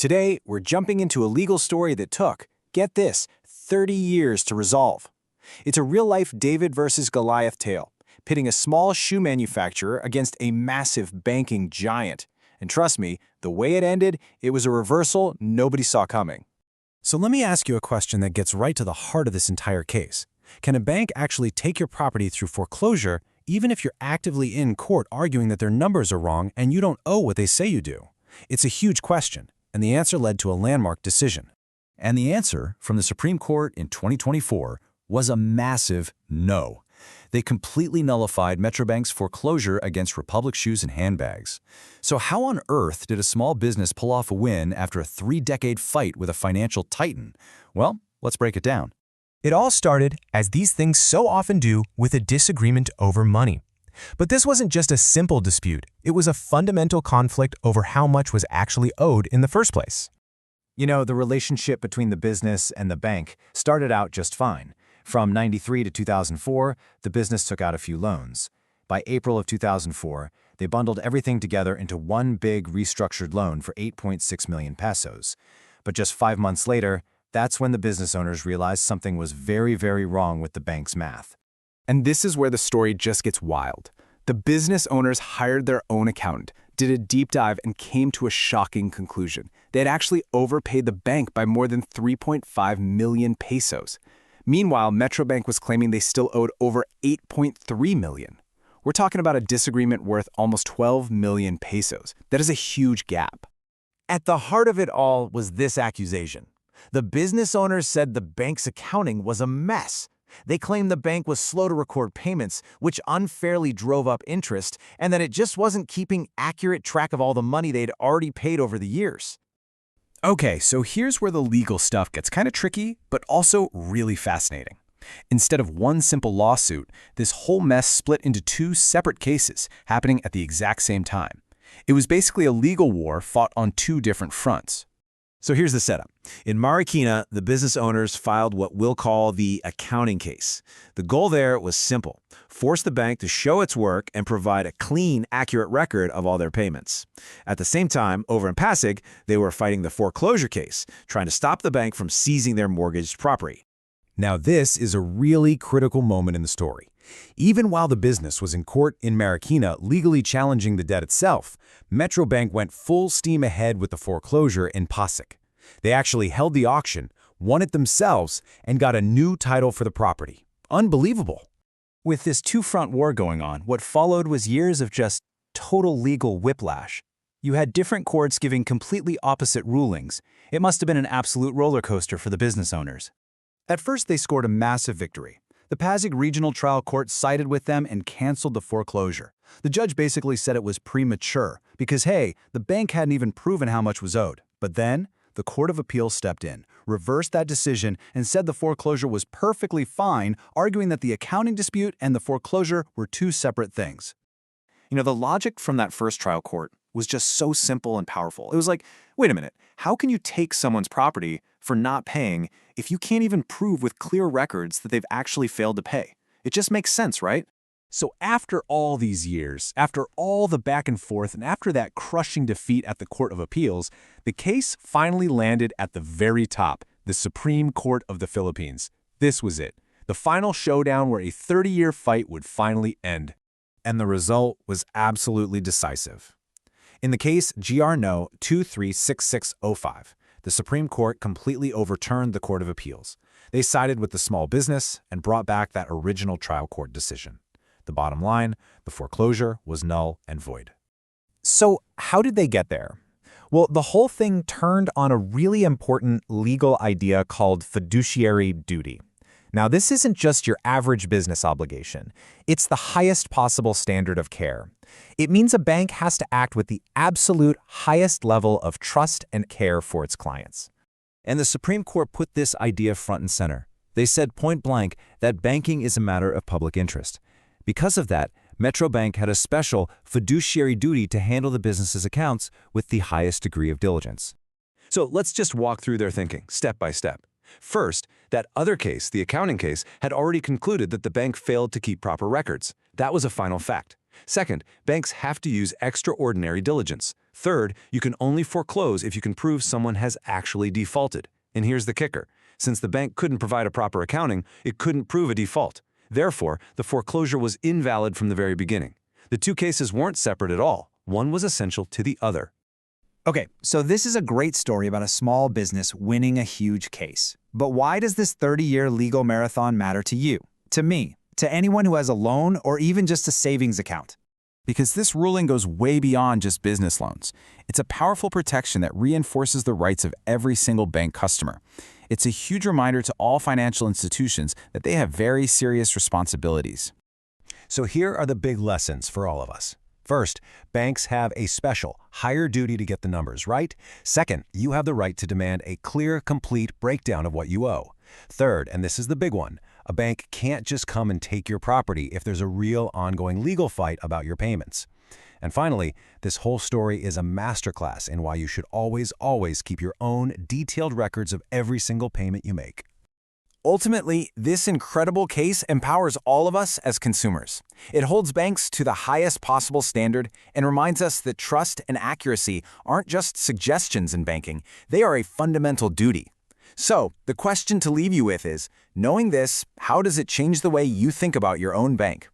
Today, we're jumping into a legal story that took, get this, 30 years to resolve. It's a real-life David versus Goliath tale, pitting a small shoe manufacturer against a massive banking giant. And trust me, the way it ended, it was a reversal nobody saw coming. So let me ask you a question that gets right to the heart of this entire case. Can a bank actually take your property through foreclosure even if you're actively in court arguing that their numbers are wrong and you don't owe what they say you do? It's a huge question, and the answer led to a landmark decision. And the answer from the Supreme Court in 2024 was a massive no. They completely nullified Metrobank's foreclosure against Republic shoes and handbags. So how on earth did a small business pull off a win after a 3-decade fight with a financial titan? Well, let's break it down. It all started, as these things so often do, with a disagreement over money. But this wasn't just a simple dispute. It was a fundamental conflict over how much was actually owed in the first place. You know, the relationship between the business and the bank started out just fine. From 93 to 2004, the business took out a few loans. By April of 2004, they bundled everything together into one big restructured loan for 8.6 million pesos. But just 5 months later, that's when the business owners realized something was very, very wrong with the bank's math. And this is where the story just gets wild. The business owners hired their own accountant, did a deep dive, and came to a shocking conclusion. They had actually overpaid the bank by more than 3.5 million pesos. Meanwhile, Metrobank was claiming they still owed over 8.3 million. We're talking about a disagreement worth almost 12 million pesos. That is a huge gap. At the heart of it all was this accusation. The business owners said the bank's accounting was a mess. They claimed the bank was slow to record payments, which unfairly drove up interest, and that it just wasn't keeping accurate track of all the money they'd already paid over the years. Okay, so here's where the legal stuff gets kind of tricky, but also really fascinating. Instead of one simple lawsuit, this whole mess split into 2 separate cases happening at the exact same time. It was basically a legal war fought on 2 different fronts. So here's the setup. In Marikina, the business owners filed what we'll call the accounting case. The goal there was simple: force the bank to show its work and provide a clean, accurate record of all their payments. At the same time, over in Pasig, they were fighting the foreclosure case, trying to stop the bank from seizing their mortgaged property. Now this is a really critical moment in the story. Even while the business was in court in Marikina legally challenging the debt itself, Metrobank went full steam ahead with the foreclosure in Pasig. They actually held the auction, won it themselves, and got a new title for the property. Unbelievable. With this 2-front war going on, what followed was years of just total legal whiplash. You had different courts giving completely opposite rulings. It must have been an absolute roller coaster for the business owners. At first, they scored a massive victory. The Pasig Regional Trial Court sided with them and canceled the foreclosure. The judge basically said it was premature because, hey, the bank hadn't even proven how much was owed. But then, the Court of Appeals stepped in, reversed that decision, and said the foreclosure was perfectly fine, arguing that the accounting dispute and the foreclosure were 2 separate things. You know, the logic from that first trial court was just so simple and powerful. It was like, wait a minute, how can you take someone's property for not paying if you can't even prove with clear records that they've actually failed to pay? It just makes sense, right? So after all these years, after all the back and forth, and after that crushing defeat at the Court of Appeals, the case finally landed at the very top, the Supreme Court of the Philippines. This was it, the final showdown where a 30-year fight would finally end. And the result was absolutely decisive. In the case GR No. 236605, the Supreme Court completely overturned the Court of Appeals. They sided with the small business and brought back that original trial court decision. The bottom line, the foreclosure was null and void. So how did they get there? Well, the whole thing turned on a really important legal idea called fiduciary duty. Now, this isn't just your average business obligation. It's the highest possible standard of care. It means a bank has to act with the absolute highest level of trust and care for its clients. And the Supreme Court put this idea front and center. They said point blank that banking is a matter of public interest. Because of that, Metrobank had a special fiduciary duty to handle the business's accounts with the highest degree of diligence. So let's just walk through their thinking, step by step. First, that other case, the accounting case, had already concluded that the bank failed to keep proper records. That was a final fact. Second, banks have to use extraordinary diligence. Third, you can only foreclose if you can prove someone has actually defaulted. And here's the kicker. Since the bank couldn't provide a proper accounting, it couldn't prove a default. Therefore, the foreclosure was invalid from the very beginning. The two cases weren't separate at all. One was essential to the other. Okay, so this is a great story about a small business winning a huge case. But why does this 30-year legal marathon matter to you, to me, to anyone who has a loan or even just a savings account? Because this ruling goes way beyond just business loans. It's a powerful protection that reinforces the rights of every single bank customer. It's a huge reminder to all financial institutions that they have very serious responsibilities. So here are the big lessons for all of us. First, banks have a special, higher duty to get the numbers right. Second, you have the right to demand a clear, complete breakdown of what you owe. Third, and this is the big one, a bank can't just come and take your property if there's a real ongoing legal fight about your payments. And finally, this whole story is a masterclass in why you should always keep your own detailed records of every single payment you make. Ultimately, this incredible case empowers all of us as consumers. It holds banks to the highest possible standard and reminds us that trust and accuracy aren't just suggestions in banking, they are a fundamental duty. So, the question to leave you with is, knowing this, how does it change the way you think about your own bank?